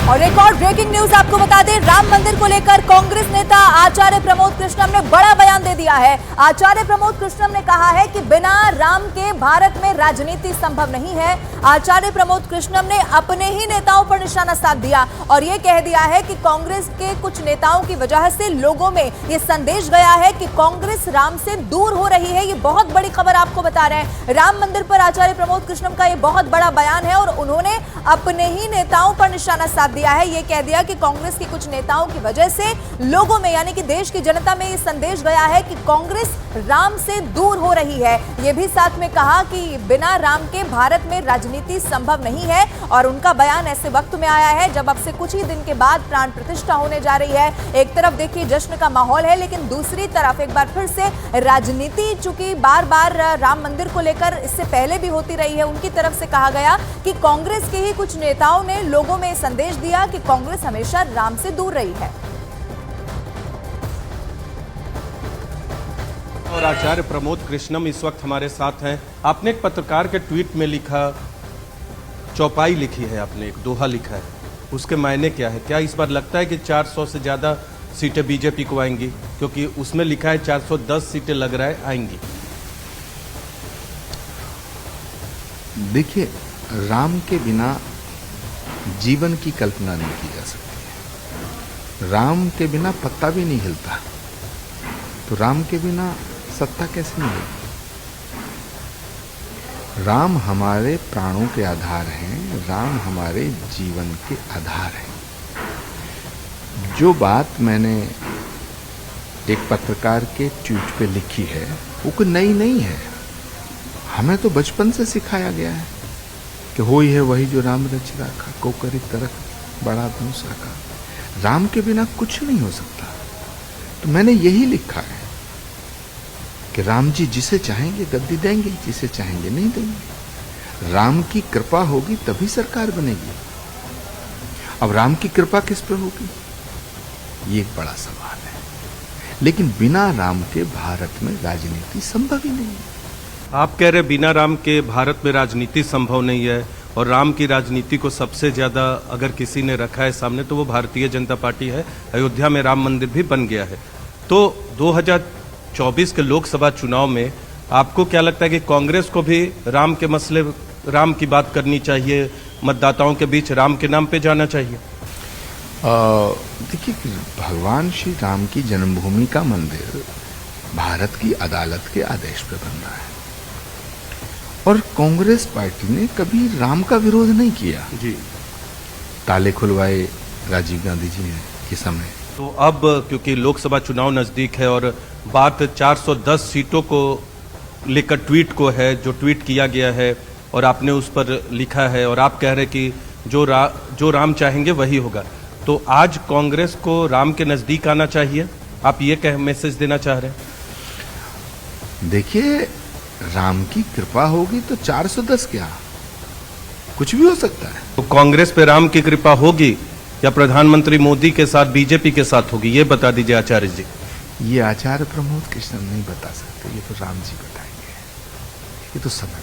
और एक और ब्रेकिंग न्यूज आपको बता दें, राम मंदिर को लेकर कांग्रेस नेता आचार्य प्रमोद कृष्णम ने बड़ा बयान दे दिया है। आचार्य प्रमोद कृष्णम ने कहा है कि बिना राम के भारत में राजनीति संभव नहीं है। आचार्य प्रमोद कृष्णम ने अपने ही नेताओं पर निशाना साध दिया और यह कह दिया है कि कांग्रेस के कुछ नेताओं की वजह से लोगों में यह संदेश गया है कि कांग्रेस राम से दूर हो रही है। ये बहुत बड़ी खबर आपको बता रहे हैं। राम मंदिर पर आचार्य प्रमोद कृष्णम का यह बहुत बड़ा बयान है और उन्होंने अपने ही नेताओं पर निशाना साध दिया है। ये कह दिया कि कांग्रेस के कुछ नेताओं की वजह से लोगों में यानी कि देश की जनता में ये संदेश गया है कि कांग्रेस राम से दूर हो रही है। ये भी साथ में कहा कि बिना राम के भारत में राजनीति संभव नहीं है और उनका बयान ऐसे वक्त में आया है जब अब से कुछ ही दिन के बाद प्राण प्रतिष्ठा होने जा रही है। एक तरफ देखिए जश्न का माहौल है, लेकिन दूसरी तरफ एक बार फिर से राजनीति चूंकि बार बार राम मंदिर को लेकर इससे पहले भी होती रही है, उनकी तरफ से कहा गया कि कांग्रेस के ही कुछ नेताओं ने लोगों में संदेश दिया कि कांग्रेस हमेशा राम से दूर रही है। और आचार्य प्रमोद कृष्णम इस वक्त हमारे साथ हैं। आपने एक पत्रकार के ट्वीट में लिखा, चौपाई लिखी है आपने, एक दोहा लिखा है, उसके मायने क्या है? क्या इस बार लगता है कि 400 से ज्यादा सीटें बीजेपी को आएंगी? क्योंकि उसमें लिखा है 410 सीटें लग रहा है आएंगी। देखिए, राम के बिना जीवन की कल्पना नहीं की जा सकती। राम के बिना पत्ता भी नहीं हिलता, तो राम के बिना सत्ता कैसे मिलेगी? राम हमारे प्राणों के आधार हैं, राम हमारे जीवन के आधार हैं। जो बात मैंने एक पत्रकार के ट्वीट पे लिखी है वो कोई नई नहीं है। हमें तो बचपन से सिखाया गया है कि होई है वही जो राम रच राखा, को करी तरक बड़ा धनुष रखा। राम के बिना कुछ नहीं हो सकता। तो मैंने यही लिखा है कि राम जी जिसे चाहेंगे गद्दी देंगे, जिसे चाहेंगे नहीं देंगे। राम की कृपा होगी तभी सरकार बनेगी। अब राम की कृपा किस पर होगी, ये एक बड़ा सवाल है। लेकिन बिना राम के भारत में राजनीति संभव ही नहीं है। आप कह रहे बिना राम के भारत में राजनीति संभव नहीं है और राम की राजनीति को सबसे ज्यादा अगर किसी ने रखा है सामने तो वो भारतीय जनता पार्टी है। अयोध्या में राम मंदिर भी बन गया है। तो 2024 के लोकसभा चुनाव में आपको क्या लगता है कि कांग्रेस को भी राम के मसले, राम की बात करनी चाहिए, मतदाताओं के बीच राम के नाम पे जाना चाहिए? देखिए, भगवान श्री राम की जन्मभूमि का मंदिर भारत की अदालत के आदेश पर बन रहा है और कांग्रेस पार्टी ने कभी राम का विरोध नहीं किया। जी, ताले खुलवाए राजीव गांधी जी ने के समय। तो अब क्योंकि लोकसभा चुनाव नजदीक है और बात 410 सीटों को लेकर ट्वीट को है, जो ट्वीट किया गया है और आपने उस पर लिखा है और आप कह रहे कि जो राम चाहेंगे वही होगा, तो आज कांग्रेस को राम के नजदीक आना चाहिए, आप ये मैसेज देना चाह रहे हैं? देखिए, राम की कृपा होगी तो 410 क्या, कुछ भी हो सकता है। तो कांग्रेस पे राम की कृपा होगी या प्रधानमंत्री मोदी के साथ बीजेपी के साथ होगी, ये बता दीजिए आचार्य जी। ये आचार्य प्रमोद कृष्णन नहीं बता सकते, ये तो राम जी बताएंगे। ये तो समय